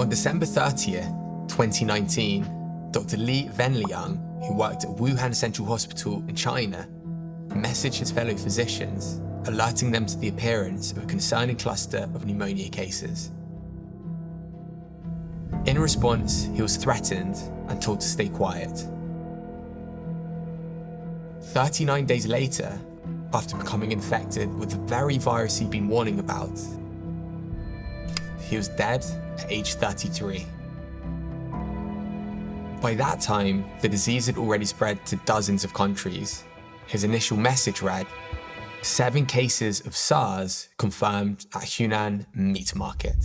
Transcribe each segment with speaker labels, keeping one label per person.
Speaker 1: On December 30th, 2019, Dr. Li Wenliang, who worked at Wuhan Central Hospital in China, messaged his fellow physicians, alerting them to the appearance of a concerning cluster of pneumonia cases. In response, he was threatened and told to stay quiet. 39 days later, after becoming infected with the very virus he'd been warning about, he was dead at age 33. By that time, the disease had already spread to dozens of countries. His initial message read, 7 cases of SARS confirmed at Hunan Meat Market.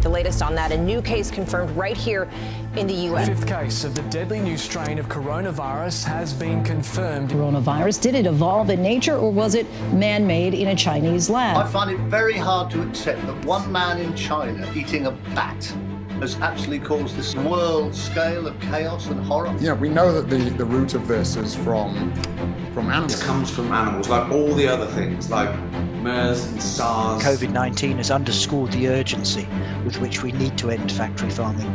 Speaker 2: The latest on that, a new case confirmed right here in the U.S.
Speaker 3: The 5th case of the deadly new strain of coronavirus has been confirmed.
Speaker 4: Coronavirus, did it evolve in nature or was it man-made in a Chinese lab?
Speaker 5: I find it very hard to accept that one man in China eating a bat has actually caused this world scale of chaos and horror.
Speaker 6: Yeah, we know that the root of this is from animals.
Speaker 7: It comes from animals, like all the other things, like MERS and SARS.
Speaker 8: COVID-19 has underscored the urgency with which we need to end factory farming.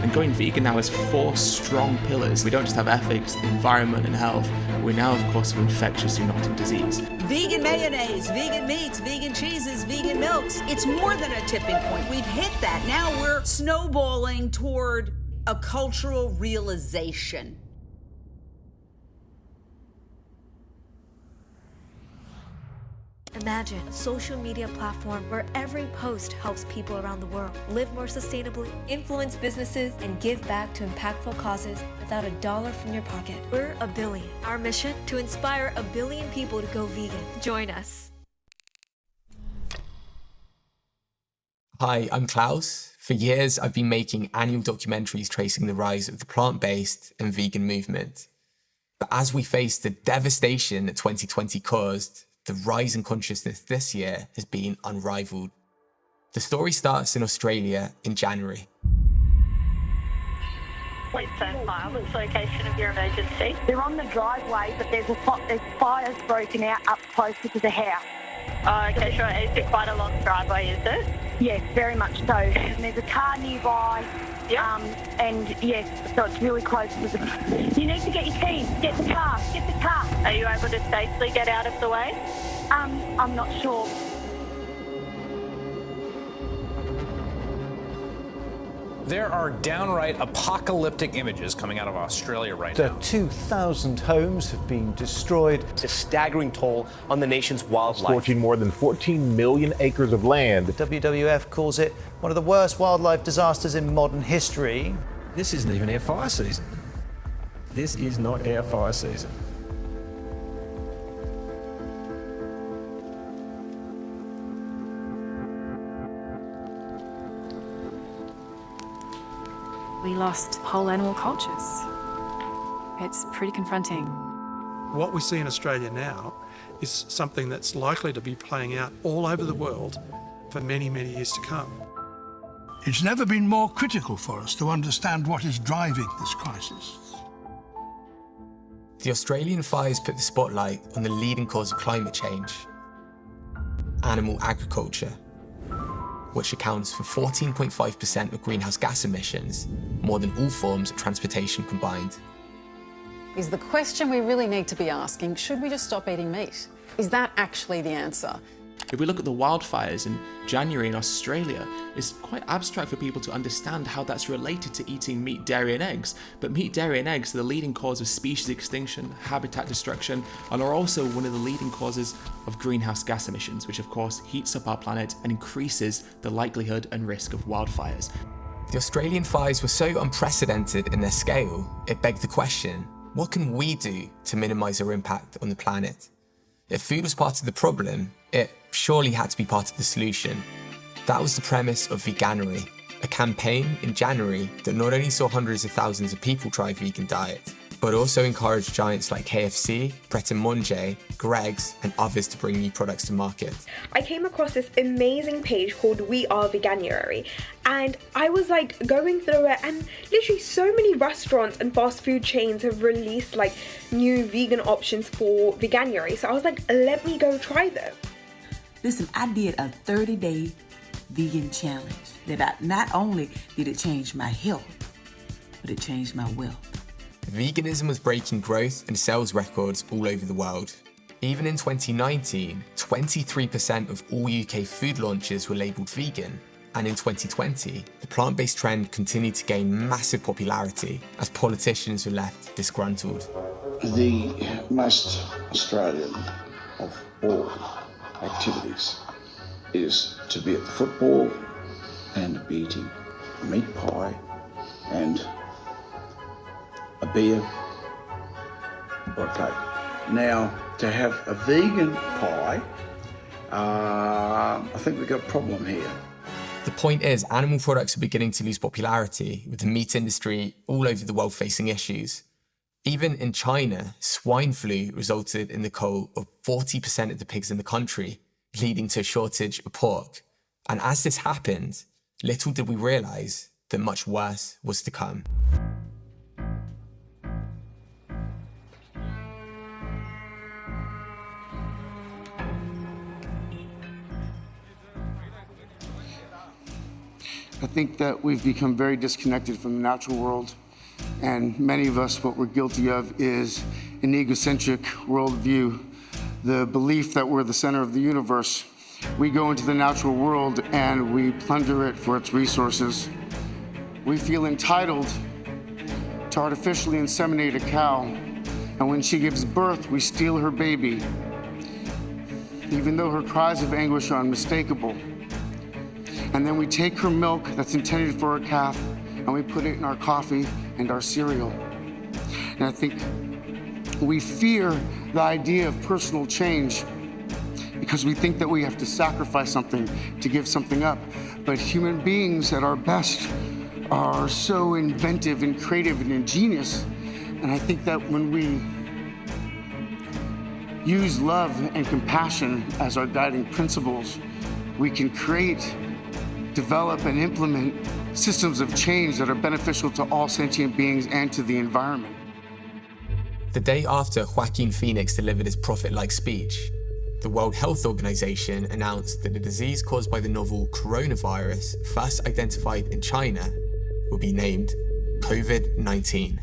Speaker 9: And going vegan now has 4 strong pillars. We don't just have ethics, the environment and health. We now, of course, have infectious zoonotic disease.
Speaker 10: Vegan mayonnaise, vegan meats, vegan cheeses, vegan milks. It's more than a tipping point. We've hit that. Now we're snowballing toward a cultural realization.
Speaker 11: Imagine a social media platform where every post helps people around the world live more sustainably, influence businesses, and give back to impactful causes without $1 from your pocket. We're a billion. Our mission, to inspire 1 billion people to go vegan. Join us.
Speaker 1: Hi, I'm Klaus. For years, I've been making annual documentaries tracing the rise of the plant-based and vegan movement. But as we face the devastation that 2020 caused, the rise in consciousness this year has been unrivaled. The story starts in Australia in January.
Speaker 12: Please stand by. What's the location of your emergency? They're on the driveway, but there's fire's broken out up closer to the house.
Speaker 13: Oh, okay, sure. Is it quite a long driveway, is it?
Speaker 12: Yes, very much so. And there's a car nearby.
Speaker 13: Yeah.
Speaker 12: And yes, so it's really close to the... You need to get your keys. Get the car. Get the car.
Speaker 13: Are you able to safely get out of the way?
Speaker 12: I'm not sure.
Speaker 14: There are downright apocalyptic images coming out of Australia right now.
Speaker 15: 2,000 homes have been destroyed.
Speaker 16: It's a staggering toll on the nation's wildlife.
Speaker 17: Scorching more than 14 million acres of land.
Speaker 15: The WWF calls it one of the worst wildlife disasters in modern history.
Speaker 18: This isn't even our fire season. This is not our fire season.
Speaker 19: We lost whole animal cultures. It's pretty confronting.
Speaker 20: What we see in Australia now is something that's likely to be playing out all over the world for many, many years to come.
Speaker 2: It's never been more critical for us to understand what is driving this crisis.
Speaker 1: The Australian fires put the spotlight on the leading cause of climate change: animal agriculture, which accounts for 14.5% of greenhouse gas emissions, more than all forms of transportation combined.
Speaker 11: Is the question we really need to be asking, should we just stop eating meat? Is that actually the answer?
Speaker 9: If we look at the wildfires in January in Australia, it's quite abstract for people to understand how that's related to eating meat, dairy and eggs. But meat, dairy and eggs are the leading cause of species extinction, habitat destruction, and are also one of the leading causes of greenhouse gas emissions, which of course heats up our planet and increases the likelihood and risk of wildfires.
Speaker 1: The Australian fires were so unprecedented in their scale, it begged the question, what can we do to minimise our impact on the planet? If food was part of the problem, it surely had to be part of the solution. That was the premise of Veganuary, a campaign in January that not only saw hundreds of thousands of people try a vegan diet, but also encouraged giants like KFC, Pret a Manger, Greggs, and others to bring new products to market.
Speaker 4: I came across this amazing page called We Are Veganuary, and I was like going through it, and literally so many restaurants and fast food chains have released like new vegan options for Veganuary. So I was like, let me go try them.
Speaker 7: Listen, I did a 30-day
Speaker 10: vegan challenge that not only did it change my health, but it changed my wealth.
Speaker 1: Veganism was breaking growth and sales records all over the world. Even in 2019, 23% of all UK food launches were labelled vegan, and in 2020, the plant-based trend continued to gain massive popularity as politicians were left disgruntled.
Speaker 21: The most Australian of all activities is to be at the football and be eating meat pie and a beer or a cake. Now, to have a vegan pie, I think we've got a problem here.
Speaker 1: The point is, animal products are beginning to lose popularity, with the meat industry all over the world facing issues. Even in China, swine flu resulted in the cull of 40% of the pigs in the country, leading to a shortage of pork. And as this happened, little did we realise that much worse was to come.
Speaker 22: I think that we've become very disconnected from the natural world, and many of us, what we're guilty of is an egocentric worldview, the belief that we're the center of the universe. We go into the natural world and we plunder it for its resources. We feel entitled to artificially inseminate a cow, and when she gives birth, we steal her baby, even though her cries of anguish are unmistakable. And then we take her milk that's intended for a calf and we put it in our coffee and our cereal. And I think we fear the idea of personal change because we think that we have to sacrifice something to give something up. But human beings at our best are so inventive and creative and ingenious. And I think that when we use love and compassion as our guiding principles, we can create, develop, and implement systems of change that are beneficial to all sentient beings and to the environment.
Speaker 1: The day after Joaquin Phoenix delivered his prophet-like speech, the World Health Organization announced that the disease caused by the novel coronavirus, first identified in China, will be named COVID-19.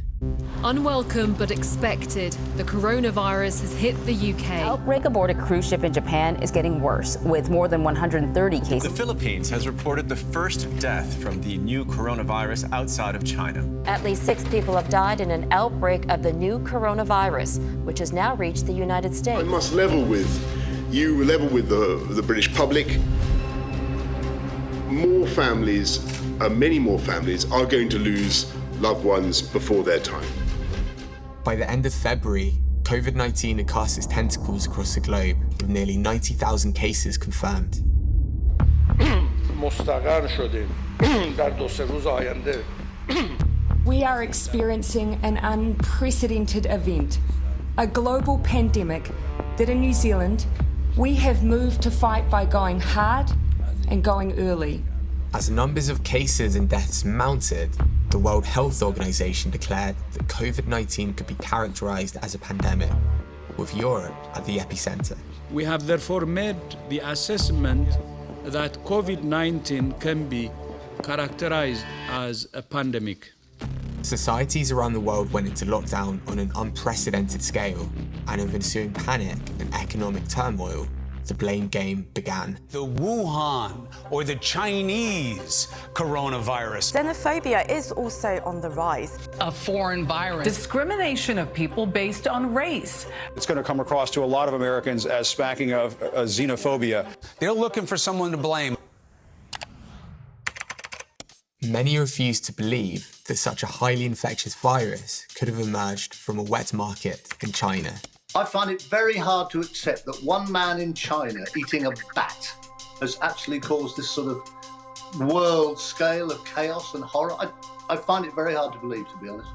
Speaker 23: Unwelcome but expected, the coronavirus has hit the UK.
Speaker 24: Outbreak aboard a cruise ship in Japan is getting worse, with more than 130 cases.
Speaker 25: The Philippines has reported the first death from the new coronavirus outside of China.
Speaker 24: At least 6 people have died in an outbreak of the new coronavirus, which has now reached the United States.
Speaker 26: I must level with you, level with the British public. More families, many more families, are going to lose loved ones before their time.
Speaker 1: By the end of February, COVID-19 had cast its tentacles across the globe, with nearly 90,000 cases confirmed.
Speaker 27: We are experiencing an unprecedented event, a global pandemic that in New Zealand, we have moved to fight by going hard and going early.
Speaker 1: As numbers of cases and deaths mounted, the World Health Organization declared that COVID-19 could be characterized as a pandemic, with Europe at the epicenter.
Speaker 28: We have therefore made the assessment that COVID-19 can be characterized as a pandemic.
Speaker 1: Societies around the world went into lockdown on an unprecedented scale, and with ensuing panic and economic turmoil, the blame game began.
Speaker 29: The Wuhan or the Chinese coronavirus.
Speaker 30: Xenophobia is also on the rise.
Speaker 31: A foreign virus. Discrimination of people based on race.
Speaker 14: It's going to come across to a lot of Americans as smacking of xenophobia. They're looking for someone to blame.
Speaker 1: Many refused to believe that such a highly infectious virus could have emerged from a wet market in China.
Speaker 5: I find it very hard to accept that one man in China eating a bat has actually caused this sort of world scale of chaos and horror. I find it very hard to believe, to be honest.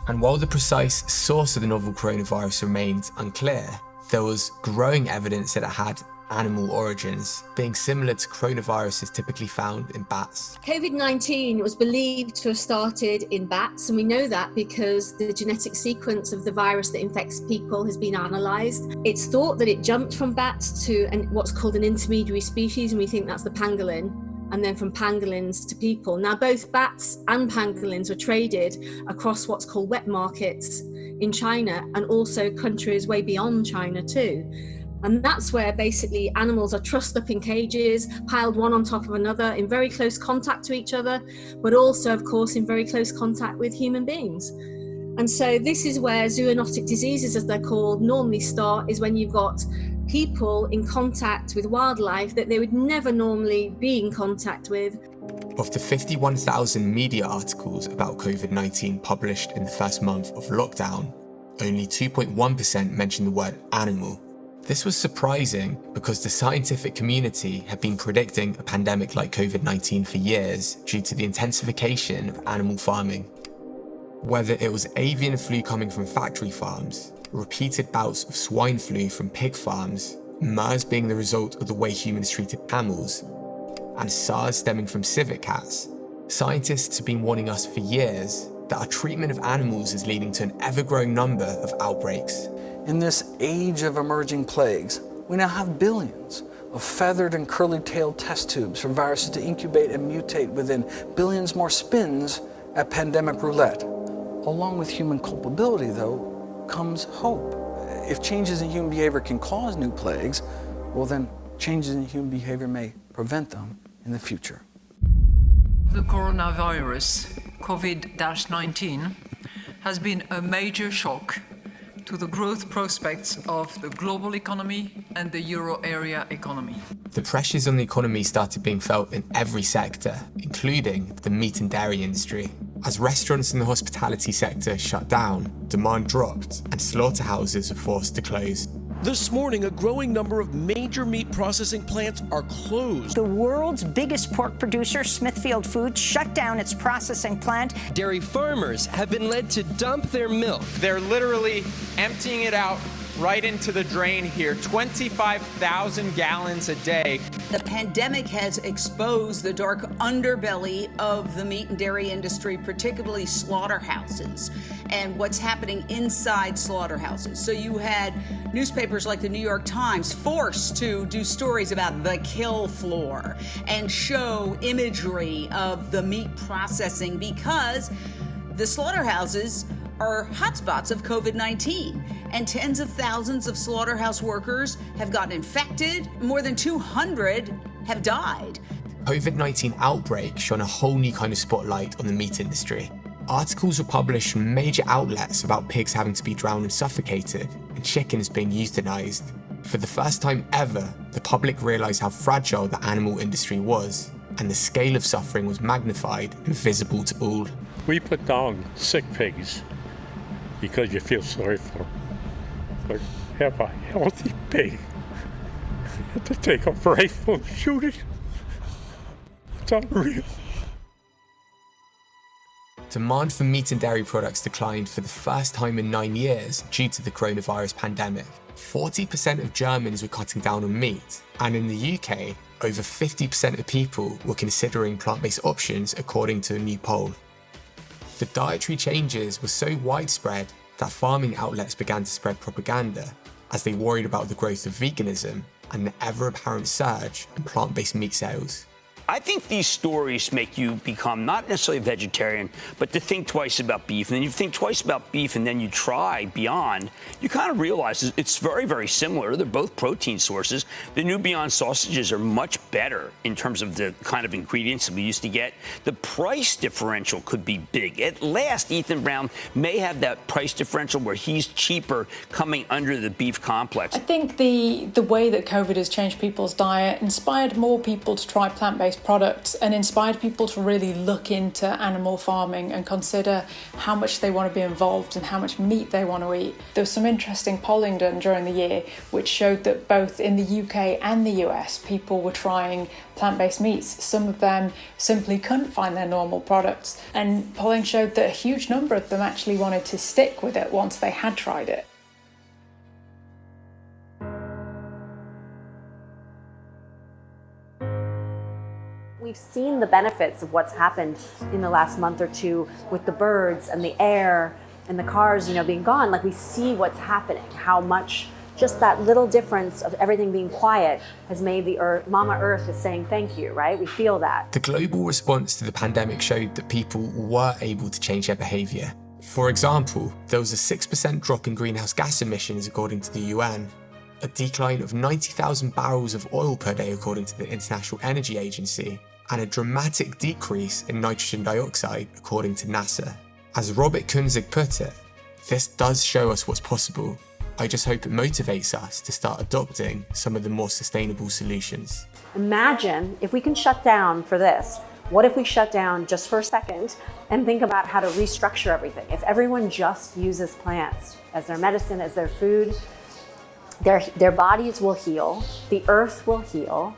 Speaker 1: And while the precise source of the novel coronavirus remained unclear, there was growing evidence that it had animal origins, being similar to coronaviruses typically found in bats.
Speaker 11: COVID-19 was believed to have started in bats, and we know that because the genetic sequence of the virus that infects people has been analysed. It's thought that it jumped from bats to what's called an intermediary species, and we think that's the pangolin.
Speaker 3: and then from pangolins to people. Now, both bats and pangolins were traded across what's called wet markets in China and also countries way beyond China too. And that's where basically animals are trussed up in cages, piled one on top of another in very close contact to each other, but also, of course, in very close contact with human beings. And so this is where zoonotic diseases, as they're called, normally start, is when you've got people in contact with wildlife that they would never normally be in contact with.
Speaker 1: Of the 51,000 media articles about COVID-19 published in the first month of lockdown, only 2.1% mentioned the word animal. This was surprising because the scientific community had been predicting a pandemic like COVID-19 for years due to the intensification of animal farming. Whether it was avian flu coming from factory farms, repeated bouts of swine flu from pig farms, MERS being the result of the way humans treated camels, and SARS stemming from civet cats, scientists have been warning us for years that our treatment of animals is leading to an ever-growing number of outbreaks.
Speaker 6: In this age of emerging plagues, we now have billions of feathered and curly-tailed test tubes for viruses to incubate and mutate within, billions more spins at pandemic roulette. Along with human culpability, though, comes hope. If changes in human behavior can cause new plagues, well then changes in human behavior may prevent them in the future.
Speaker 31: The coronavirus, COVID-19, has been a major shock to the growth prospects of the global economy and the euro area economy.
Speaker 1: The pressures on the economy started being felt in every sector, including the meat and dairy industry. As restaurants in the hospitality sector shut down, demand dropped, and slaughterhouses were forced to close.
Speaker 8: This morning, a growing number of major meat processing plants are closed.
Speaker 12: The world's biggest pork producer, Smithfield Foods, shut down its processing plant.
Speaker 13: Dairy farmers have been led to dump their milk.
Speaker 15: They're literally emptying it out right into the drain here, 25,000 gallons a day.
Speaker 10: The pandemic has exposed the dark underbelly of the meat and dairy industry, particularly slaughterhouses, and what's happening inside slaughterhouses. So you had newspapers like the New York Times forced to do stories about the kill floor and show imagery of the meat processing because the slaughterhouses are hotspots of COVID-19, and tens of thousands of slaughterhouse workers have gotten infected. More than 200 have died.
Speaker 1: COVID-19 outbreak shone a whole new kind of spotlight on the meat industry. Articles were published from major outlets about pigs having to be drowned and suffocated, and chickens being euthanized. For the first time ever, the public realized how fragile the animal industry was, and the scale of suffering was magnified and visible to all.
Speaker 16: We put down sick pigs because you feel sorry for them. But have a healthy pig to take a rifle and shoot it. It's unreal.
Speaker 1: Demand for meat and dairy products declined for the first time in 9 years due to the coronavirus pandemic. 40% of Germans were cutting down on meat, and in the UK, over 50% of people were considering plant-based options according to a new poll. The dietary changes were so widespread that farming outlets began to spread propaganda as they worried about the growth of veganism and the ever-apparent surge in plant-based meat sales.
Speaker 17: I think these stories make you become not necessarily a vegetarian, but to think twice about beef. And then you think twice about beef and then you try Beyond, you kind of realize it's very, very similar. They're both protein sources. The new Beyond sausages are much better in terms of the kind of ingredients that we used to get. The price differential could be big. At last, Ethan Brown may have that price differential where he's cheaper coming under the beef complex.
Speaker 18: I think the way that COVID has changed people's diet inspired more people to try plant-based products and inspired people to really look into animal farming and consider how much they want to be involved and how much meat they want to eat. There was some interesting polling done during the year which showed that both in the UK and the US people were trying plant-based meats. Some of them simply couldn't find their normal products, and polling showed that a huge number of them actually wanted to stick with it once they had tried it.
Speaker 30: We've seen the benefits of what's happened in the last month or two with the birds and the air and the cars, being gone. Like, we see what's happening, how much Just that little difference of everything being quiet has made the Earth, Mama Earth is saying thank you, right? We feel that.
Speaker 1: The global response to the pandemic showed that people were able to change their behaviour. For example, there was a 6% drop in greenhouse gas emissions according to the UN, a decline of 90,000 barrels of oil per day according to the International Energy Agency, and a dramatic decrease in nitrogen dioxide according to NASA. As Robert Kunzig put it, this does show us what's possible. I just hope it motivates us to start adopting some of the more sustainable solutions.
Speaker 30: Imagine if we can shut down for this. What if we shut down just for a second and think about how to restructure everything? If everyone just uses plants as their medicine, as their food, their bodies will heal, the earth will heal,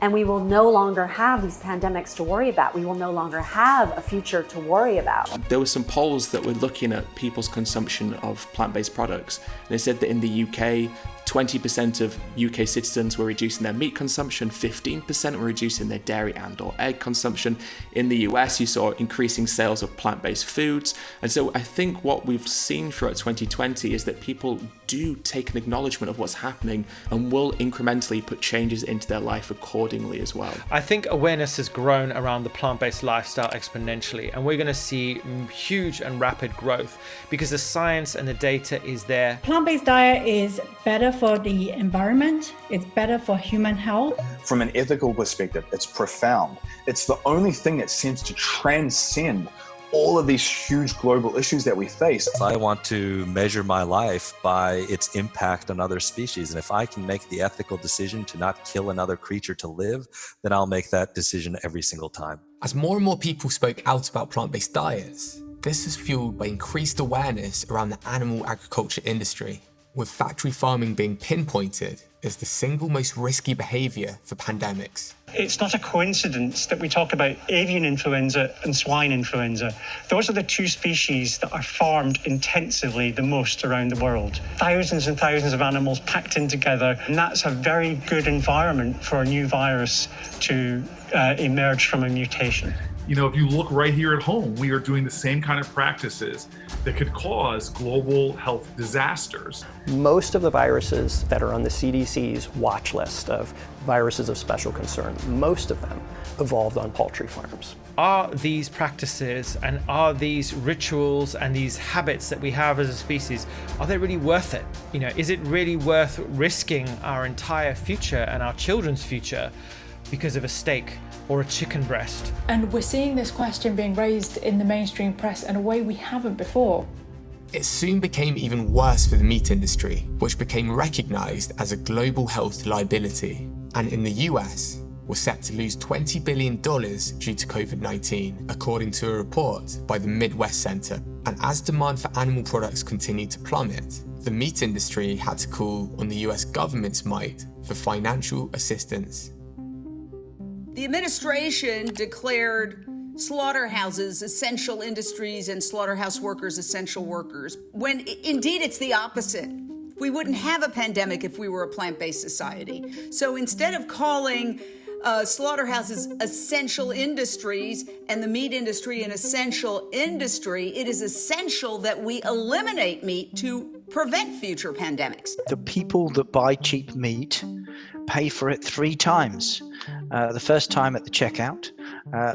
Speaker 30: and we will no longer have these pandemics to worry about. We will no longer have a future to worry about.
Speaker 2: There were some polls that were looking at people's consumption of plant-based products. They said that in the UK, 20% of UK citizens were reducing their meat consumption, 15% were reducing their dairy and or egg consumption. In the US, you saw increasing sales of plant-based foods. And so I think what we've seen throughout 2020 is that people do take an acknowledgement of what's happening and will incrementally put changes into their life accordingly as well.
Speaker 15: I think awareness has grown around the plant-based lifestyle exponentially, and we're going to see huge and rapid growth because the science and the data is there.
Speaker 4: Plant-based diet is better for the environment, it's better for human health.
Speaker 7: From an ethical perspective, it's profound. It's the only thing that seems to transcend all of these huge global issues that we face.
Speaker 9: I want to measure my life by its impact on other species. And if I can make the ethical decision to not kill another creature to live, then I'll make that decision every single time.
Speaker 1: As more and more people spoke out about plant-based diets, this is fueled by increased awareness around the animal agriculture industry, with factory farming being pinpointed as the single most risky behaviour for pandemics.
Speaker 19: It's not a coincidence that we talk about avian influenza and swine influenza. Those are the two species that are farmed intensively the most around the world. Thousands and thousands of animals packed in together, and that's a very good environment for a new virus to emerge from a mutation.
Speaker 20: You know, if you look right here at home, we are doing the same kind of practices that could cause global health disasters.
Speaker 21: Most of the viruses that are on the CDC's watch list of viruses of special concern, most of them evolved on poultry farms.
Speaker 15: Are these practices and are these rituals and these habits that we have as a species, are they really worth it? You know, is it really worth risking our entire future and our children's future because of a steak or a chicken breast?
Speaker 18: And we're seeing this question being raised in the mainstream press in a way we haven't before.
Speaker 1: It soon became even worse for the meat industry, which became recognised as a global health liability, and in the US was set to lose $20 billion due to COVID-19, according to a report by the Midwest Center. And as demand for animal products continued to plummet, the meat industry had to call on the US government's might for financial assistance.
Speaker 10: The administration declared slaughterhouses essential industries and slaughterhouse workers essential workers, when indeed it's the opposite. We wouldn't have a pandemic if we were a plant-based society. So instead of calling slaughterhouses essential industries and the meat industry an essential industry, it is essential that we eliminate meat to prevent future pandemics.
Speaker 22: The people that buy cheap meat pay for it 3 times. The first time at the checkout,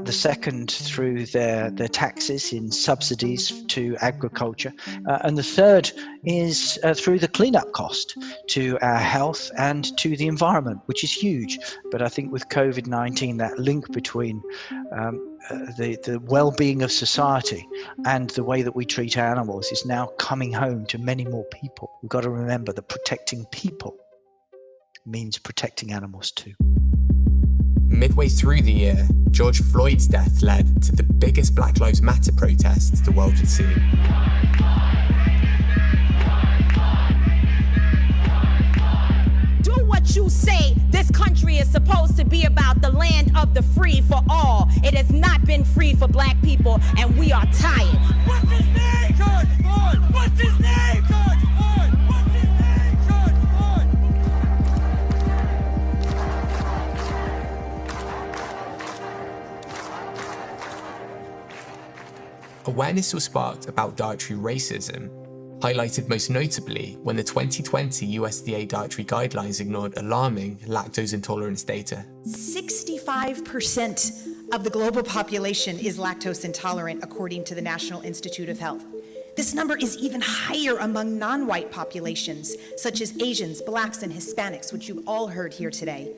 Speaker 22: the second through their taxes in subsidies to agriculture, and the third is through the cleanup cost to our health and to the environment, which is huge. But I think with COVID-19, that link between the well-being of society and the way that we treat animals is now coming home to many more people. We've got to remember that protecting people means protecting animals too.
Speaker 1: Midway through the year, George Floyd's death led to the biggest Black Lives Matter protests the world had seen.
Speaker 23: Do what you say. This country is supposed to be about the land of the free for all. It has not been free for Black people, and we are tired.
Speaker 24: What's his name? George Floyd. What's his name? George Floyd. What's his name? George Floyd.
Speaker 1: Awareness was sparked about dietary racism, highlighted most notably when the 2020 USDA dietary guidelines ignored alarming lactose intolerance data.
Speaker 3: 65% of the global population is lactose intolerant, according to the National Institute of Health. This number is even higher among non-white populations, such as Asians, Blacks, and Hispanics, which you've all heard here today.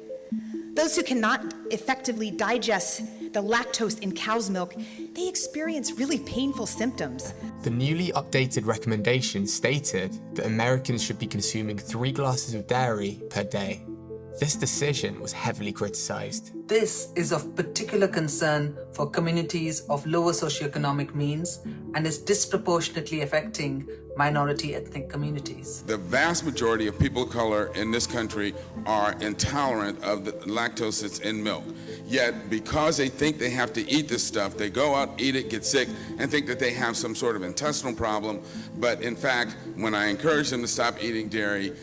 Speaker 3: Those who cannot effectively digest the lactose in cow's milk, they experience really painful symptoms.
Speaker 1: The newly updated recommendation stated that Americans should be consuming 3 glasses of dairy per day. This decision was heavily criticized.
Speaker 5: This is of particular concern for communities of lower socioeconomic means and is disproportionately affecting minority ethnic communities.
Speaker 6: The vast majority of people of color in this country are intolerant of the lactose that's in milk. Yet, because they think they have to eat this stuff, they go out, eat it, get sick, and think that they have some sort of intestinal problem. But in fact, when I encourage them to stop eating dairy,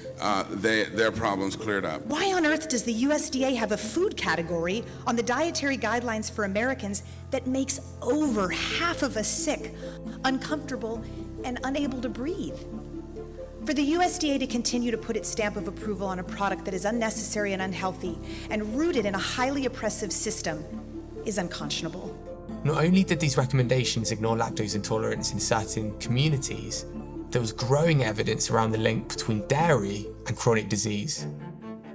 Speaker 6: their problems cleared up.
Speaker 3: Why on earth does the USDA have a food category on the dietary guidelines for Americans that makes over half of us sick, uncomfortable, and unable to breathe? For the USDA to continue to put its stamp of approval on a product that is unnecessary and unhealthy and rooted in a highly oppressive system is unconscionable.
Speaker 1: Not only did these recommendations ignore lactose intolerance in certain communities, there was growing evidence around the link between dairy and chronic disease.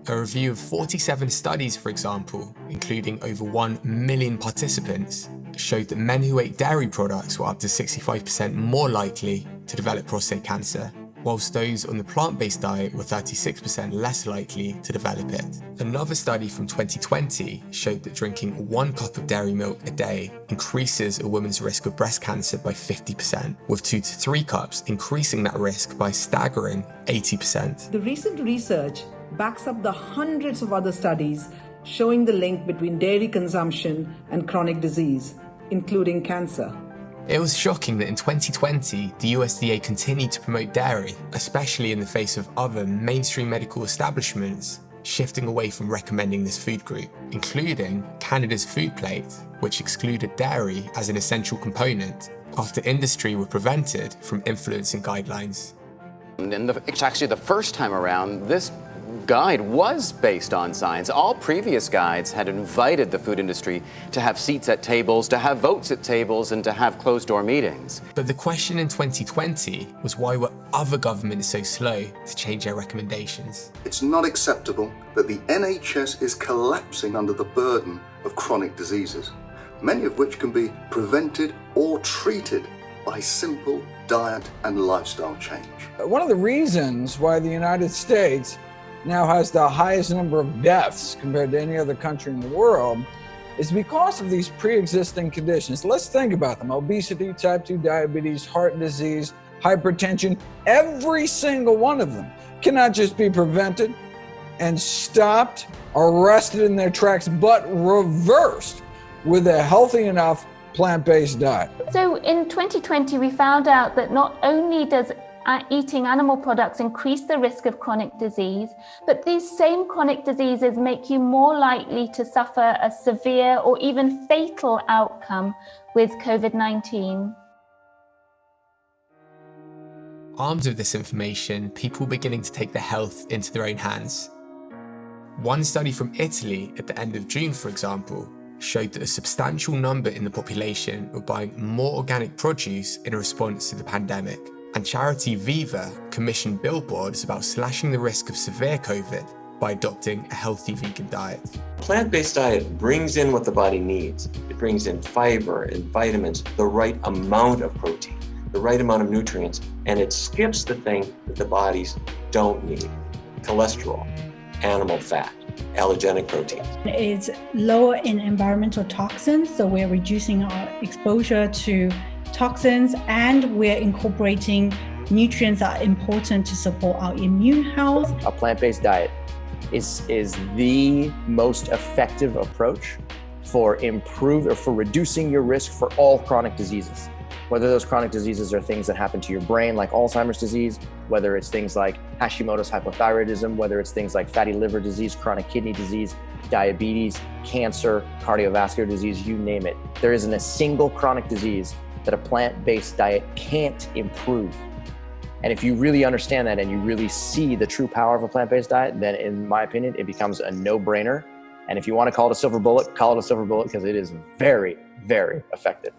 Speaker 1: A review of 47 studies, for example, including over 1 million participants, showed that men who ate dairy products were up to 65% more likely to develop prostate cancer, whilst those on the plant-based diet were 36% less likely to develop it. Another study from 2020 showed that drinking 1 cup of dairy milk a day increases a woman's risk of breast cancer by 50%, with 2 to 3 cups increasing that risk by a staggering 80%.
Speaker 11: The recent research backs up the hundreds of other studies showing the link between dairy consumption and chronic disease, including cancer.
Speaker 1: It was shocking that in 2020, the USDA continued to promote dairy, especially in the face of other mainstream medical establishments shifting away from recommending this food group, including Canada's food plate, which excluded dairy as an essential component after industry were prevented from influencing guidelines.
Speaker 14: And it's actually the first time around this guide was based on science. All previous guides had invited the food industry to have seats at tables, to have votes at tables, and to have closed-door meetings.
Speaker 1: But the question in 2020 was, why were other governments so slow to change their recommendations?
Speaker 25: It's not acceptable that the NHS is collapsing under the burden of chronic diseases, many of which can be prevented or treated by simple diet and lifestyle change.
Speaker 26: One of the reasons why the United States now has the highest number of deaths compared to any other country in the world is because of these pre-existing conditions. Let's think about them: obesity, type 2 diabetes, heart disease, hypertension. Every single one of them cannot just be prevented and stopped, arrested in their tracks, but reversed with a healthy enough plant-based diet.
Speaker 27: So in 2020, we found out that not only does eating animal products increase the risk of chronic disease, but these same chronic diseases make you more likely to suffer a severe or even fatal outcome with COVID-19.
Speaker 1: Armed with this information, people were beginning to take their health into their own hands. One study from Italy at the end of June, for example, showed that a substantial number in the population were buying more organic produce in response to the pandemic. And charity Viva commissioned billboards about slashing the risk of severe COVID by adopting a healthy vegan diet.
Speaker 28: Plant-based diet brings in what the body needs. It brings in fiber and vitamins, the right amount of protein, the right amount of nutrients, and it skips the thing that the bodies don't need: cholesterol, animal fat, allergenic proteins.
Speaker 4: It's lower in environmental toxins, so we're reducing our exposure to toxins, and we're incorporating nutrients that are important to support our immune health.
Speaker 29: A plant-based diet is the most effective approach for reducing your risk for all chronic diseases. Whether those chronic diseases are things that happen to your brain, like Alzheimer's disease, whether it's things like Hashimoto's hypothyroidism, whether it's things like fatty liver disease, chronic kidney disease, diabetes, cancer, cardiovascular disease, you name it. There isn't a single chronic disease that a plant-based diet can't improve. And if you really understand that and you really see the true power of a plant-based diet, then in my opinion, it becomes a no-brainer. And if you want to call it a silver bullet, call it a silver bullet, because it is very, very effective.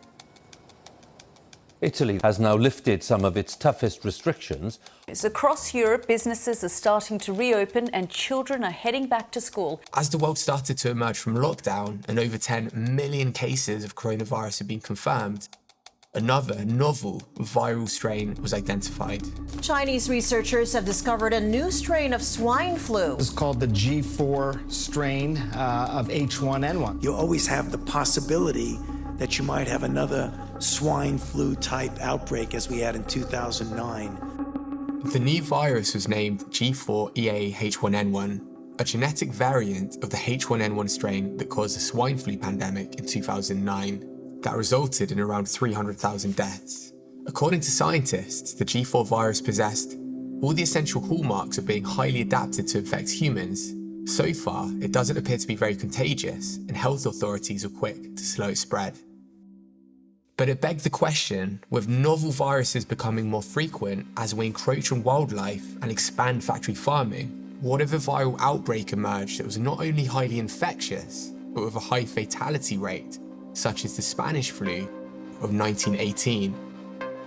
Speaker 2: Italy has now lifted some of its toughest restrictions.
Speaker 7: Across Europe, businesses are starting to reopen and children are heading back to school.
Speaker 1: As the world started to emerge from lockdown and over 10 million cases of coronavirus had been confirmed, another novel viral strain was identified.
Speaker 23: Chinese researchers have discovered a new strain of swine flu.
Speaker 8: It's called the G4 strain of H1N1.
Speaker 9: You always have the possibility that you might have another swine flu type outbreak as we had in 2009.
Speaker 1: The new virus was named G4EA-H1N1, a genetic variant of the H1N1 strain that caused the swine flu pandemic in 2009. That resulted in around 300,000 deaths. According to scientists, the G4 virus possessed all the essential hallmarks of being highly adapted to infect humans. So far, it doesn't appear to be very contagious, and health authorities are quick to slow its spread. But it begged the question, with novel viruses becoming more frequent as we encroach on wildlife and expand factory farming, what if a viral outbreak emerged that was not only highly infectious, but with a high fatality rate, such as the Spanish flu of 1918,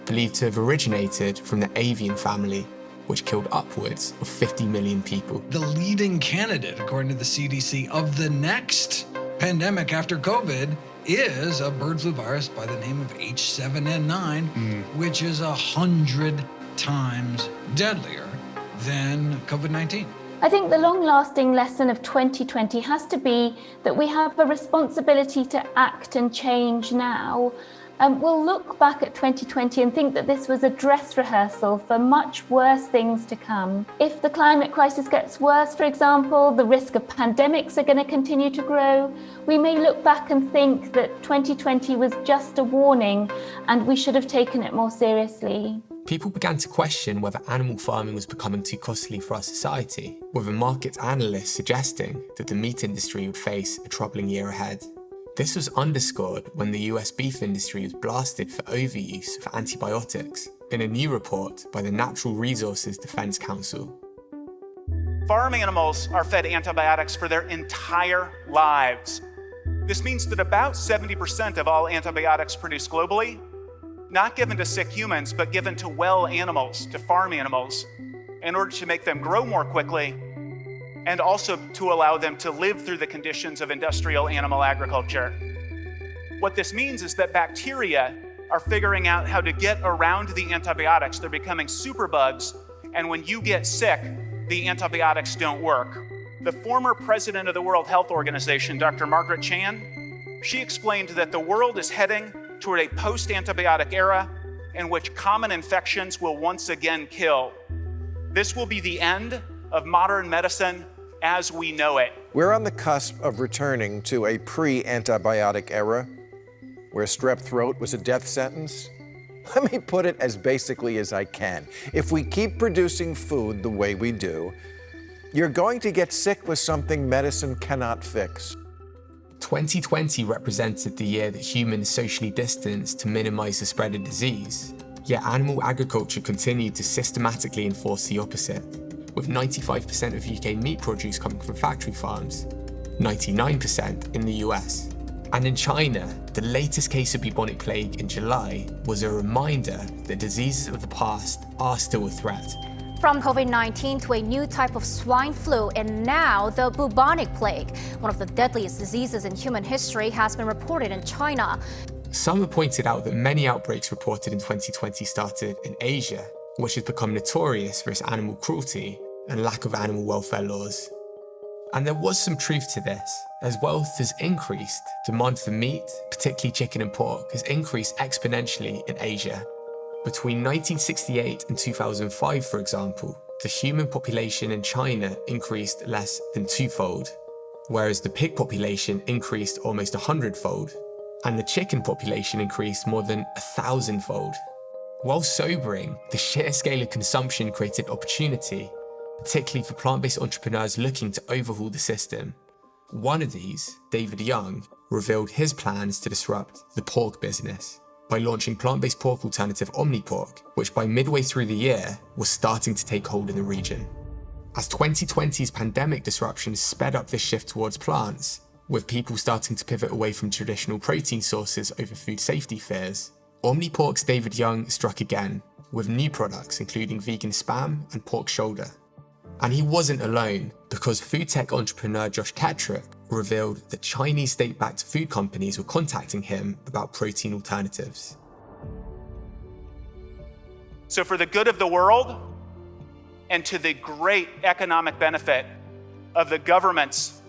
Speaker 1: believed to have originated from the avian family, which killed upwards of 50 million people.
Speaker 12: The leading candidate, according to the CDC, of the next pandemic after COVID is a bird flu virus by the name of H7N9, which is 100 times deadlier than COVID-19.
Speaker 27: I think the long-lasting lesson of 2020 has to be that we have a responsibility to act and change now. We'll look back at 2020 and think that this was a dress rehearsal for much worse things to come. If the climate crisis gets worse, for example, the risk of pandemics are going to continue to grow. We may look back and think that 2020 was just a warning and we should have taken it more seriously.
Speaker 1: People began to question whether animal farming was becoming too costly for our society, with a market analyst suggesting that the meat industry would face a troubling year ahead. This was underscored when the US beef industry was blasted for overuse of antibiotics in a new report by the Natural Resources Defense Council.
Speaker 13: Farm animals are fed antibiotics for their entire lives. This means that about 70% of all antibiotics produced globally, not given to sick humans, but given to well animals, to farm animals, in order to make them grow more quickly and also to allow them to live through the conditions of industrial animal agriculture. What this means is that bacteria are figuring out how to get around the antibiotics. They're becoming superbugs, and when you get sick, the antibiotics don't work. The former president of the World Health Organization, Dr. Margaret Chan, she explained that the world is heading toward a post-antibiotic era in which common infections will once again kill. This will be the end of modern medicine as we know it.
Speaker 16: We're on the cusp of returning to a pre-antibiotic era where strep throat was a death sentence. Let me put it as basically as I can. If we keep producing food the way we do, you're going to get sick with something medicine cannot fix.
Speaker 1: 2020 represented the year that humans socially distanced to minimize the spread of disease, yet animal agriculture continued to systematically enforce the opposite, with 95% of UK meat produce coming from factory farms, 99% in the US. And in China, the latest case of bubonic plague in July was a reminder that diseases of the past are still a threat.
Speaker 17: From COVID-19 to a new type of swine flu, and now the bubonic plague, one of the deadliest diseases in human history, has been reported in China.
Speaker 1: Some have pointed out that many outbreaks reported in 2020 started in Asia, which has become notorious for its animal cruelty and lack of animal welfare laws. And there was some truth to this. As wealth has increased, demand for meat, particularly chicken and pork, has increased exponentially in Asia. Between 1968 and 2005, for example, the human population in China increased less than twofold, whereas the pig population increased almost 100-fold, and the chicken population increased more than 1,000-fold. While sobering, the sheer scale of consumption created opportunity, particularly for plant-based entrepreneurs looking to overhaul the system. One of these, David Young, revealed his plans to disrupt the pork business. by launching plant-based pork alternative OmniPork, which by midway through the year was starting to take hold in the region. As 2020's pandemic disruptions sped up this shift towards plants, with people starting to pivot away from traditional protein sources over food safety fears, OmniPork's David Young struck again, with new products including vegan spam and pork shoulder. And he wasn't alone, because food tech entrepreneur Josh Tetrick revealed that Chinese state-backed food companies were contacting him about protein alternatives.
Speaker 13: So for the good of the world, and to the great economic benefit of the governments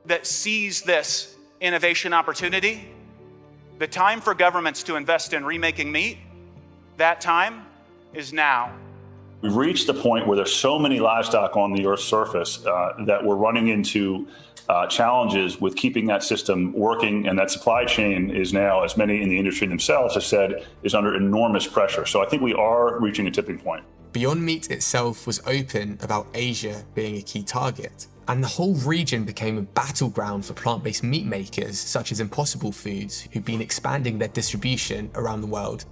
Speaker 13: that seize this innovation opportunity, the time for governments to invest in remaking meat, that time is now.
Speaker 5: We've reached the point where there's so many livestock on the Earth's surface that we're running into challenges with keeping that system working, and that supply chain is now, as many in the industry themselves have said, is under enormous pressure. So I think we are reaching a tipping point.
Speaker 1: Beyond Meat itself was open about Asia being a key target, and the whole region became a battleground for plant-based meat makers such as Impossible Foods, who've been expanding their distribution around the world.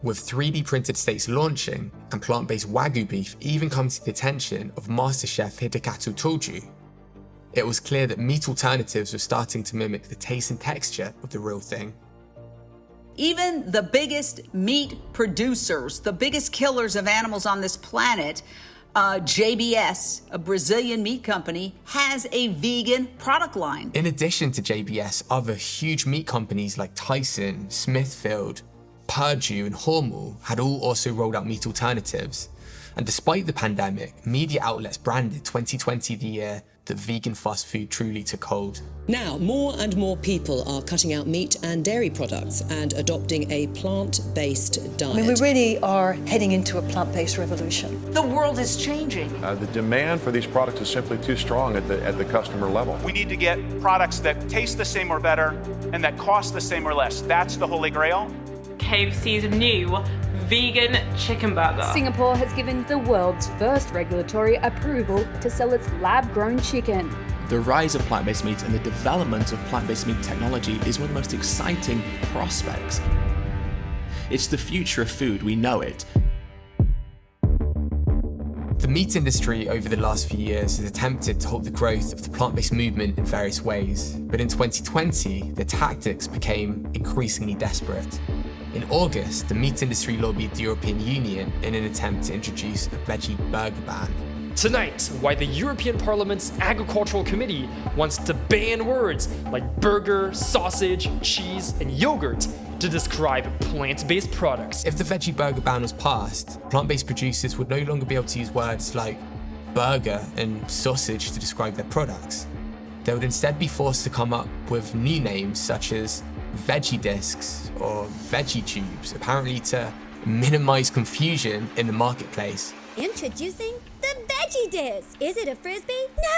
Speaker 1: With 3D printed steaks launching and plant-based Wagyu beef even coming to the attention of MasterChef Hidekatu Toju, it was clear that meat alternatives were starting to mimic the taste and texture of the real thing.
Speaker 10: Even the biggest meat producers, the biggest killers of animals on this planet, JBS, a Brazilian meat company, has a vegan product line.
Speaker 1: In addition to JBS, other huge meat companies like Tyson, Smithfield, Purdue and Hormel had all also rolled out meat alternatives. And despite the pandemic, media outlets branded 2020 the year that vegan fast food truly took hold.
Speaker 15: Now, more and more people are cutting out meat and dairy products and adopting a plant-based diet.
Speaker 18: I mean, we really are heading into a plant-based revolution.
Speaker 10: The world is changing.
Speaker 16: The demand for these products is simply too strong at the customer level.
Speaker 13: We need to get products that taste the same or better and that cost the same or less. That's the holy grail.
Speaker 19: KFC's new vegan chicken burger.
Speaker 20: Singapore has given the world's first regulatory approval to sell its lab-grown chicken.
Speaker 21: The rise of plant-based meat and the development of plant-based meat technology is one of the most exciting prospects. It's the future of food, we know it.
Speaker 1: The meat industry over the last few years has attempted to halt the growth of the plant-based movement in various ways, but in 2020, the tactics became increasingly desperate. In August, the meat industry lobbied the European Union in an attempt to introduce a veggie burger ban.
Speaker 22: Tonight, why the European Parliament's Agricultural Committee wants to ban words like burger, sausage, cheese, and yogurt to describe plant-based products.
Speaker 1: If the veggie burger ban was passed, plant-based producers would no longer be able to use words like burger and sausage to describe their products. They would instead be forced to come up with new names such as veggie discs or veggie tubes, apparently to minimize confusion in the marketplace.
Speaker 24: Introducing the Veggie Disc. Is it a frisbee?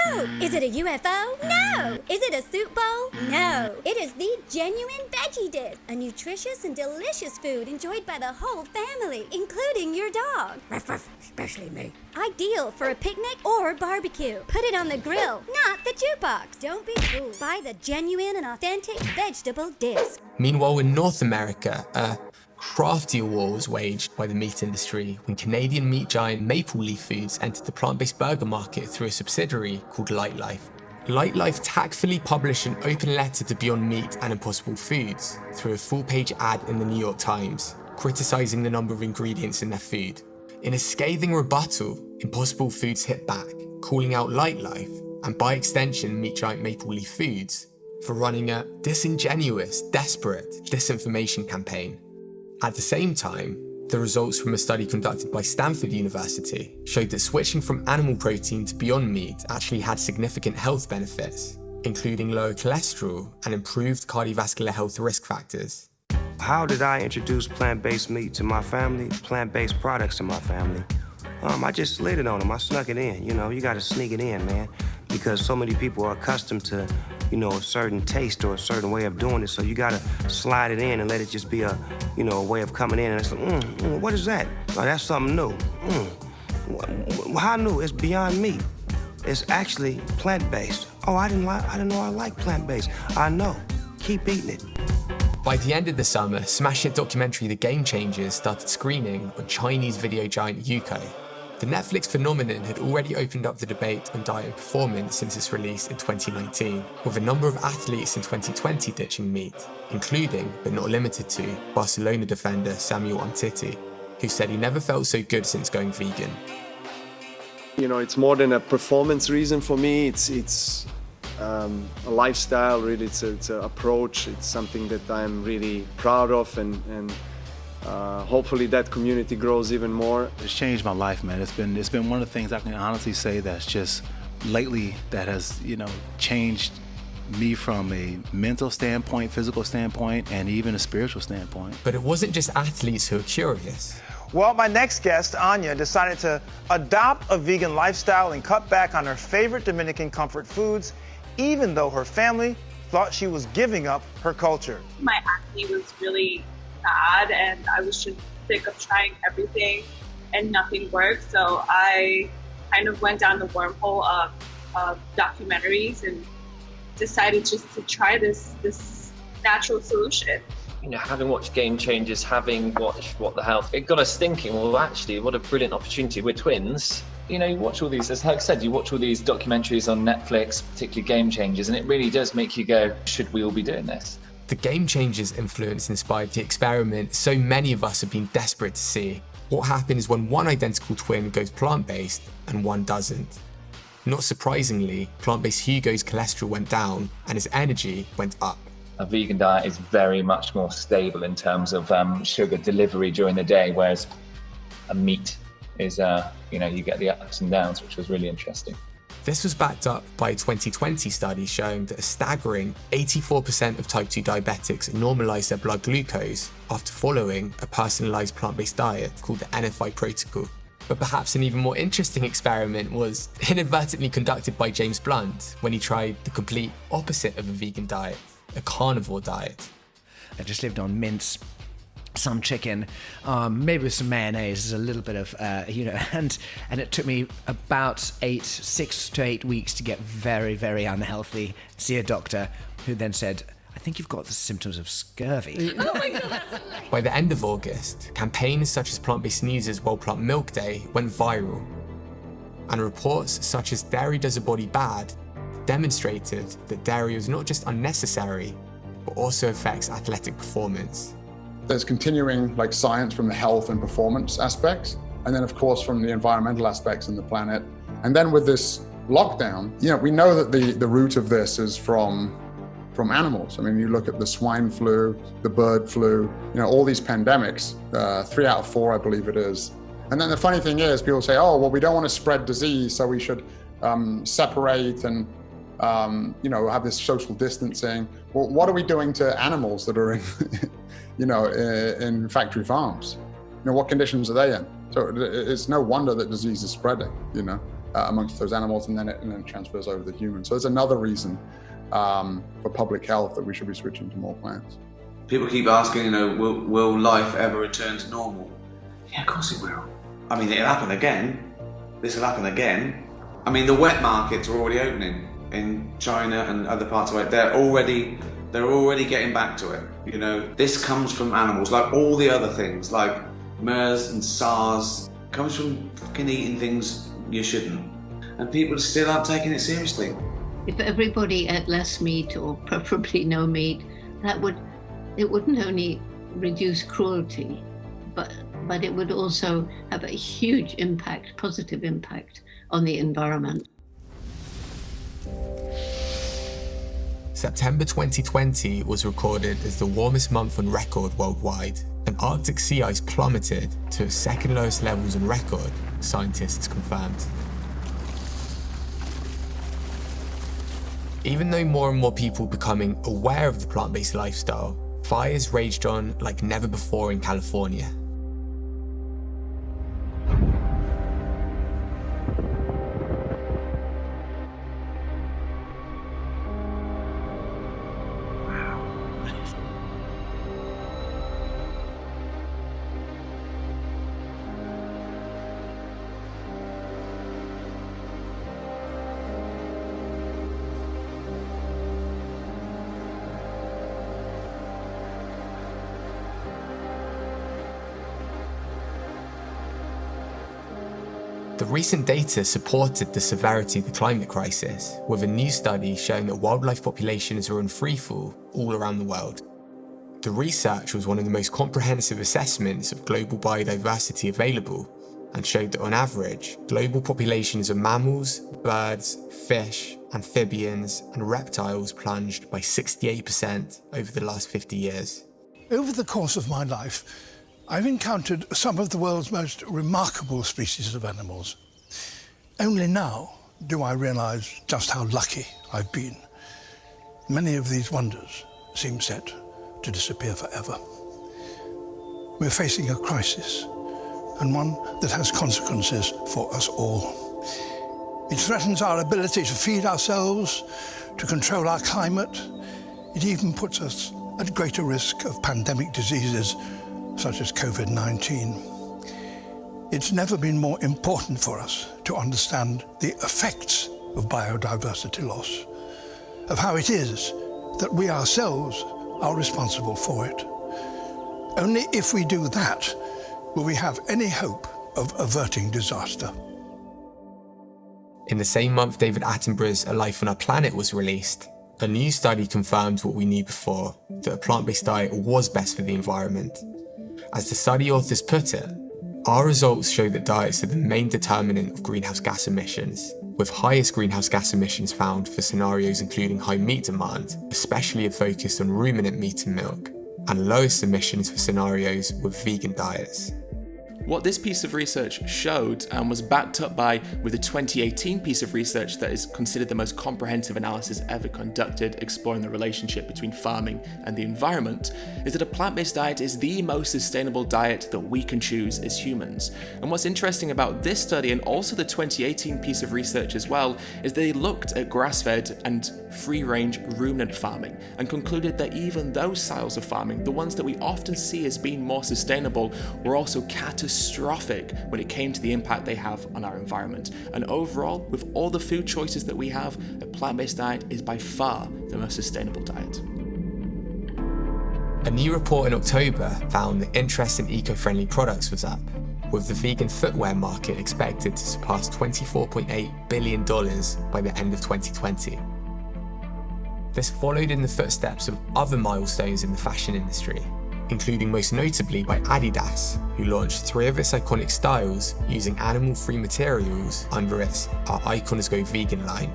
Speaker 24: No. Is it a UFO? No. Is it a soup bowl? No. It is the genuine Veggie Disc, a nutritious and delicious food enjoyed by the whole family, including your dog. Ruff, ruff, especially me. Ideal for a picnic or barbecue. Put it on the grill, not the jukebox. Don't be fooled. Buy the genuine and authentic vegetable disc.
Speaker 1: Meanwhile, in North America, a craftier war was waged by the meat industry when Canadian meat giant Maple Leaf Foods entered the plant-based burger market through a subsidiary called Lightlife. Lightlife tactfully published an open letter to Beyond Meat and Impossible Foods through a full-page ad in the New York Times, criticizing the number of ingredients in their food. In a scathing rebuttal, Impossible Foods hit back, calling out Lightlife, and by extension meat giant Maple Leaf Foods, for running a disingenuous, desperate disinformation campaign. At the same time, the results from a study conducted by Stanford University showed that switching from animal protein to Beyond Meat actually had significant health benefits, including lower cholesterol and improved cardiovascular health risk factors.
Speaker 30: How did I introduce plant-based meat to my family, plant-based products to my family? I just slid it on them. I snuck it in. You know, you got to sneak it in, man, because so many people are accustomed to, a certain taste or a certain way of doing it. So you got to slide it in and let it just be a way of coming in. And it's like, what is that? Oh, that's something new. How new? It's Beyond Meat. It's actually plant-based. Oh, I didn't know I liked plant-based. I know. Keep eating it.
Speaker 1: By the end of the summer, smash hit documentary The Game Changers started screening on Chinese video giant Youku. The Netflix phenomenon had already opened up the debate on diet and performance since its release in 2019, with a number of athletes in 2020 ditching meat, including, but not limited to, Barcelona defender Samuel Umtiti, who said he never felt so good since going vegan.
Speaker 2: You know, it's more than a performance reason for me. It's a lifestyle, really. It's an approach. It's something that I'm really proud of, and hopefully that community grows even more.
Speaker 3: It's changed my life, man. It's been one of the things I can honestly say that's just lately that has, changed me from a mental standpoint, physical standpoint, and even a spiritual standpoint.
Speaker 1: But it wasn't just athletes who were curious.
Speaker 4: Well, my next guest, Anya, decided to adopt a vegan lifestyle and cut back on her favorite Dominican comfort foods, even though her family thought she was giving up her culture.
Speaker 6: My acne was really bad and I was just sick of trying everything and nothing worked. So I kind of went down the wormhole of documentaries and decided just to try this natural solution.
Speaker 11: Having watched Game Changers, having watched What the Health, it got us thinking, well, actually, what a brilliant opportunity. We're twins. You watch all these, as Herc said, you watch all these documentaries on Netflix, particularly Game Changers, and it really does make you go, should we all be doing this?
Speaker 1: The Game Changers influence inspired the experiment so many of us have been desperate to see. What happens when one identical twin goes plant-based and one doesn't? Not surprisingly, plant-based Hugo's cholesterol went down and his energy went up.
Speaker 11: A vegan diet is very much more stable in terms of sugar delivery during the day, whereas a meat is, you get the ups and downs, which was really interesting.
Speaker 1: This was backed up by a 2020 study showing that a staggering 84% of type 2 diabetics normalised their blood glucose after following a personalised plant-based diet called the NFI protocol. But perhaps an even more interesting experiment was inadvertently conducted by James Blunt when he tried the complete opposite of a vegan diet, a carnivore diet.
Speaker 8: I just lived on mince, some chicken, maybe with some mayonnaise, a little bit of, and it took me about 6 to 8 weeks to get very, very unhealthy, see a doctor who then said, I think you've got the symptoms of scurvy.
Speaker 1: By the end of August, campaigns such as Plant-Based News' World Plant Milk Day went viral, and reports such as Dairy Does a Body Bad demonstrated that dairy was not just unnecessary, but also affects athletic performance.
Speaker 14: There's continuing science from the health and performance aspects, and then of course from the environmental aspects in the planet. And then with this lockdown, we know that the root of this is from animals. I mean, you look at the swine flu, the bird flu, all these pandemics, 3 out of 4, I believe it is. And then the funny thing is, people say, oh, well, we don't want to spread disease, so we should separate and have this social distancing. Well, what are we doing to animals that are in, in factory farms? What conditions are they in? So it's no wonder that disease is spreading, amongst those animals, and then it transfers over to humans. So there's another reason for public health that we should be switching to more plants.
Speaker 25: People keep asking, will life ever return to normal? Yeah, of course it will. I mean, it'll happen again. This will happen again. I mean, the wet markets are already opening in China and other parts of it. They're already getting back to it. This comes from animals, like all the other things, like MERS and SARS, comes from fucking eating things you shouldn't. And people still aren't taking it seriously.
Speaker 26: If everybody ate less meat, or preferably no meat, it wouldn't only reduce cruelty, but it would also have a huge impact, positive impact on the environment.
Speaker 1: September 2020 was recorded as the warmest month on record worldwide, and Arctic sea ice plummeted to its second lowest levels on record, scientists confirmed. Even though more and more people becoming aware of the plant-based lifestyle, fires raged on like never before in California. The recent data supported the severity of the climate crisis, with a new study showing that wildlife populations are in freefall all around the world. The research was one of the most comprehensive assessments of global biodiversity available, and showed that on average, global populations of mammals, birds, fish, amphibians, and reptiles plunged by 68% over the last 50 years.
Speaker 5: Over the course of my life, I've encountered some of the world's most remarkable species of animals. Only now do I realise just how lucky I've been. Many of these wonders seem set to disappear forever. We're facing a crisis, and one that has consequences for us all. It threatens our ability to feed ourselves, to control our climate. It even puts us at greater risk of pandemic diseases such as COVID-19. It's never been more important for us to understand the effects of biodiversity loss, of how it is that we ourselves are responsible for it. Only if we do that will we have any hope of averting disaster.
Speaker 1: In the same month David Attenborough's A Life on Our Planet was released, a new study confirmed what we knew before, that a plant-based diet was best for the environment. As the study authors put it, our results show that diets are the main determinant of greenhouse gas emissions, with highest greenhouse gas emissions found for scenarios including high meat demand, especially if focused on ruminant meat and milk, and lowest emissions for scenarios with vegan diets.
Speaker 21: What this piece of research showed and was backed up by with a 2018 piece of research that is considered the most comprehensive analysis ever conducted exploring the relationship between farming and the environment is that a plant-based diet is the most sustainable diet that we can choose as humans. And what's interesting about this study and also the 2018 piece of research as well is they looked at grass-fed and free-range ruminant farming and concluded that even those styles of farming, the ones that we often see as being more sustainable, were also catastrophic when it came to the impact they have on our environment. And overall, with all the food choices that we have, a plant-based diet is by far the most sustainable diet.
Speaker 1: A new report in October found that interest in eco-friendly products was up, with the vegan footwear market expected to surpass $24.8 billion by the end of 2020. This followed in the footsteps of other milestones in the fashion industry, including most notably by Adidas, who launched 3 of its iconic styles using animal-free materials under its Our Icons Go Vegan line.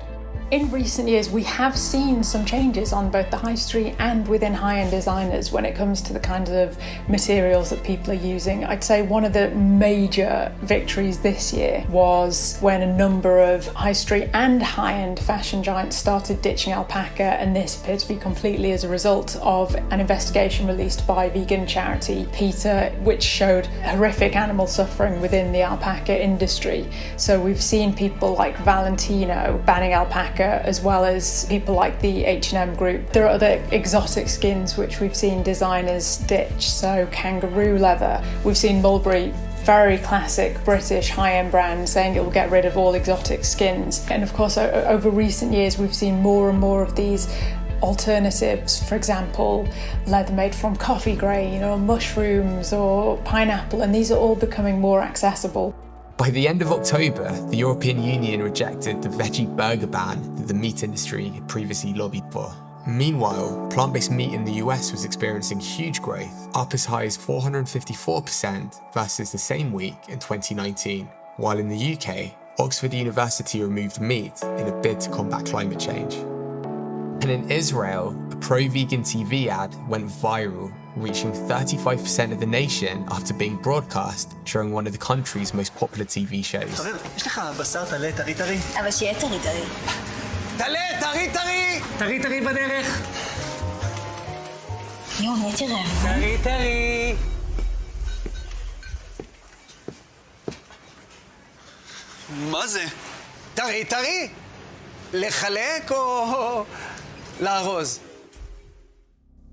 Speaker 7: In recent years, we have seen some changes on both the high street and within high-end designers when it comes to the kinds of materials that people are using. I'd say one of the major victories this year was when a number of high street and high-end fashion giants started ditching alpaca, and this appeared to be completely as a result of an investigation released by vegan charity PETA, which showed horrific animal suffering within the alpaca industry. So we've seen people like Valentino banning alpaca, as well as people like the H&M group. There are other exotic skins which we've seen designers ditch, so kangaroo leather. We've seen Mulberry, very classic British high-end brand, saying it will get rid of all exotic skins. And of course, over recent years, we've seen more and more of these alternatives, for example, leather made from coffee grain or mushrooms or pineapple, and these are all becoming more accessible.
Speaker 1: By the end of October, the European Union rejected the veggie burger ban that the meat industry had previously lobbied for. Meanwhile, plant-based meat in the US was experiencing huge growth, up as high as 454% versus the same week in 2019, while in the UK, Oxford University removed meat in a bid to combat climate change. And in Israel, a pro-vegan TV ad went viral, reaching 35% of the nation after being broadcast during one of the country's most popular TV shows.
Speaker 9: יש לך בשר טלה טרי טרי? אבל שיהיה טרי טרי. טלה טרי טרי! טרי טרי בדרך. יואו, נהייתי רעבה. טרי טרי! מה זה? טרי טרי? לחלק או לארוז?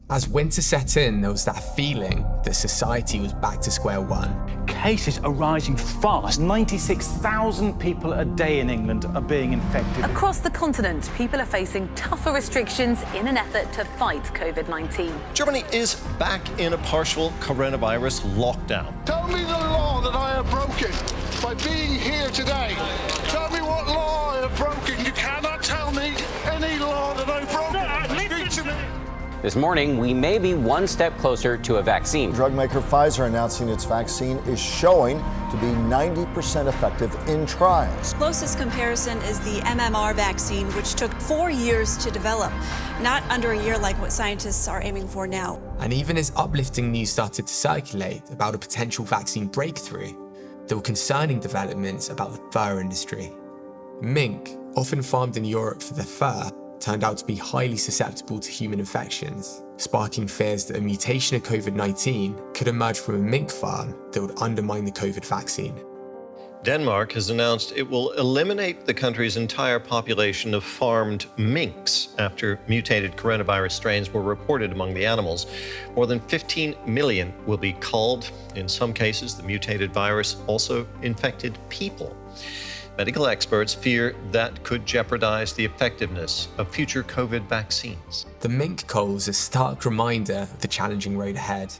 Speaker 1: As winter set in, there was that feeling that society was back to square one.
Speaker 12: Cases are rising fast. 96,000 people a day in England are being infected.
Speaker 15: Across the continent, people are facing tougher restrictions in an effort to fight COVID-19.
Speaker 17: Germany is back in a partial coronavirus lockdown.
Speaker 5: Tell me the law that I have broken. by being here today. Tell me what law I have broken. You cannot tell me any law that I've broken. Speak to me.
Speaker 10: This morning, we may be one step closer to a vaccine.
Speaker 13: Drug maker Pfizer announcing its vaccine is showing to be 90% effective in trials.
Speaker 16: Closest comparison is the MMR vaccine, which took 4 years to develop, not under a year like what scientists are aiming for now.
Speaker 1: And even as uplifting news started to circulate about a potential vaccine breakthrough, there were concerning developments about the fur industry. Mink, often farmed in Europe for their fur, turned out to be highly susceptible to human infections, sparking fears that a mutation of COVID-19 could emerge from a mink farm that would undermine the COVID vaccine.
Speaker 17: Denmark has announced it will eliminate the country's entire population of farmed minks after mutated coronavirus strains were reported among the animals. More than 15 million will be culled. In some cases, the mutated virus also infected people. Medical experts fear that could jeopardize the effectiveness of future COVID vaccines.
Speaker 1: The mink cull is a stark reminder of the challenging road ahead.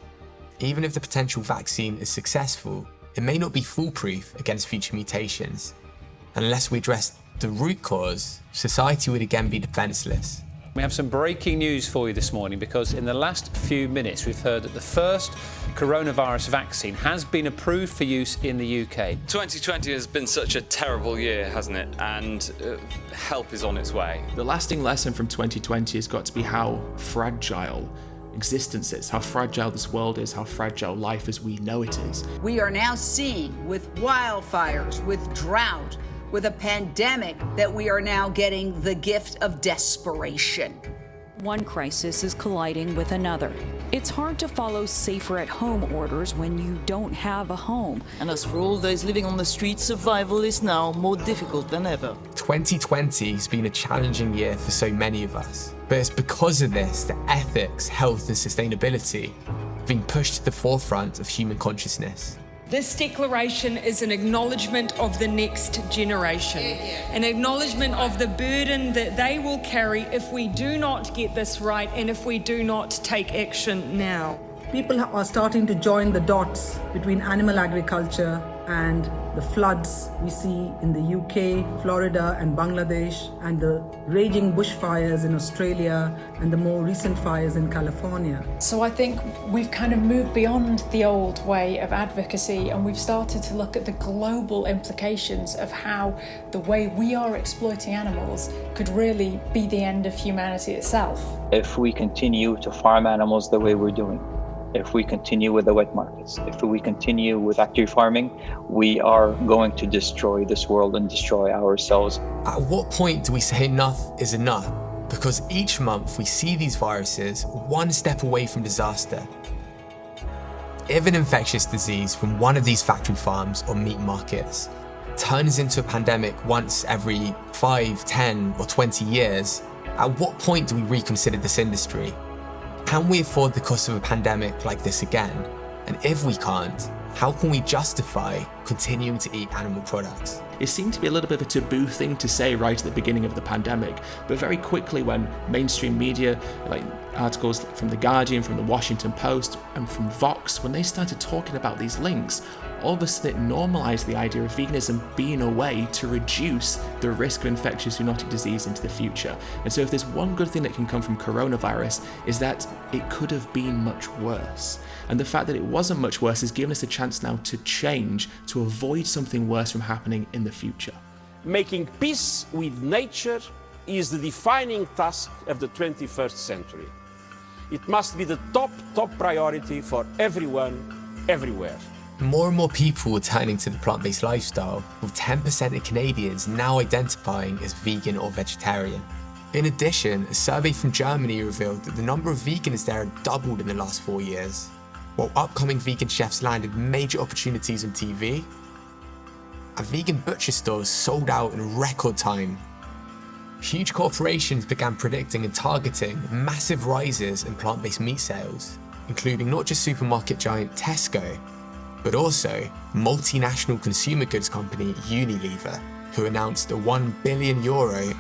Speaker 1: Even if the potential vaccine is successful, it may not be foolproof against future mutations. Unless we address the root cause, society would again be defenseless.
Speaker 18: We have some breaking news for you this morning because in the last few minutes we've heard that the first coronavirus vaccine has been approved for use in the UK.
Speaker 19: 2020 has been such a terrible year, hasn't it? And help is on its way.
Speaker 21: The lasting lesson from 2020 has got to be how fragile existence is, how fragile this world is, how fragile life as we know it is.
Speaker 23: We are now seeing with wildfires, with drought, with a pandemic, that we are now getting the gift of desperation.
Speaker 27: One crisis is colliding with another. It's hard to follow safer at home orders when you don't have a home.
Speaker 28: And as for all those living on the streets, survival is now more difficult than ever.
Speaker 1: 2020 has been a challenging year for so many of us. But it's because of this that ethics, health and sustainability have been pushed to the forefront of human consciousness.
Speaker 29: This declaration is an acknowledgement of the next generation, an acknowledgement of the burden that they will carry if we do not get this right and if we do not take action now.
Speaker 31: People are starting to join the dots between animal agriculture and the floods we see in the UK, Florida and Bangladesh, and the raging bushfires in Australia and the more recent fires in California.
Speaker 7: So I think we've kind of moved beyond the old way of advocacy and we've started to look at the global implications of how the way we are exploiting animals could really be the end of humanity itself.
Speaker 32: If we continue to farm animals the way we're doing, if we continue with the wet markets, if we continue with factory farming, we are going to destroy this world and destroy ourselves.
Speaker 1: At what point do we say enough is enough? Because each month we see these viruses one step away from disaster. If an infectious disease from one of these factory farms or meat markets turns into a pandemic once every 5, 10 or 20 years, at what point do we reconsider this industry? Can we afford the cost of a pandemic like this again? And if we can't, how can we justify continuing to eat animal products?
Speaker 21: It seemed to be a little bit of a taboo thing to say right at the beginning of the pandemic, but very quickly when mainstream media, like articles from The Guardian, from The Washington Post, and from Vox, when they started talking about these links, all of a sudden it normalized the idea of veganism being a way to reduce the risk of infectious zoonotic disease into the future. And so if there's one good thing that can come from coronavirus, is that it could have been much worse. And the fact that it wasn't much worse has given us a chance now to change, to avoid something worse from happening in the future.
Speaker 33: Making peace with nature is the defining task of the 21st century. It must be the top priority for everyone, everywhere.
Speaker 1: More and more people are turning to the plant-based lifestyle, with 10% of Canadians now identifying as vegan or vegetarian. In addition, a survey from Germany revealed that the number of vegans there had doubled in the last 4 years. While upcoming vegan chefs landed major opportunities on TV, and vegan butcher stores sold out in record time. Huge corporations began predicting and targeting massive rises in plant-based meat sales, including not just supermarket giant Tesco, but also multinational consumer goods company Unilever, who announced a €1 billion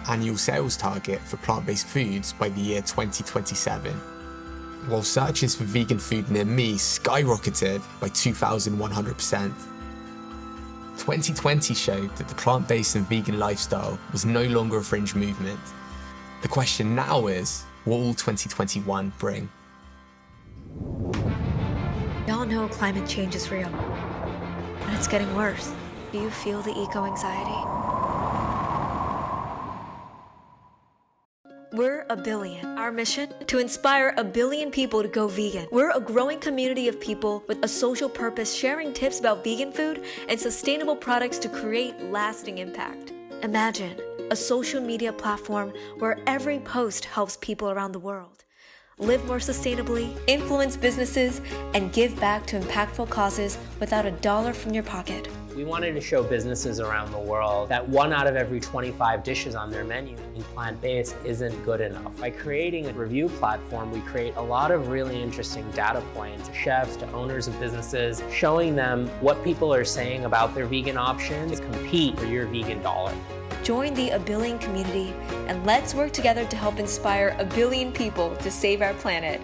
Speaker 1: annual sales target for plant-based foods by the year 2027. While searches for vegan food near me skyrocketed by 2,100%. 2020 showed that the plant-based and vegan lifestyle was no longer a fringe movement. The question now is, what will 2021 bring?
Speaker 2: We all know climate change is real, and it's getting worse. Do you feel the eco-anxiety? We're a billion. Our mission? To inspire a billion people to go vegan. We're a growing community of people with a social purpose, sharing tips about vegan food and sustainable products to create lasting impact. Imagine a social media platform where every post helps people around the world live more sustainably, influence businesses, and give back to impactful causes without a dollar from your pocket.
Speaker 3: We wanted to show businesses around the world that 1 out of every 25 dishes on their menu being plant-based isn't good enough. By creating a review platform, we create a lot of really interesting data points to chefs, to owners of businesses, showing them what people are saying about their vegan options to compete for your vegan dollar.
Speaker 2: Join the A Billion community and let's work together to help inspire a billion people to save our planet.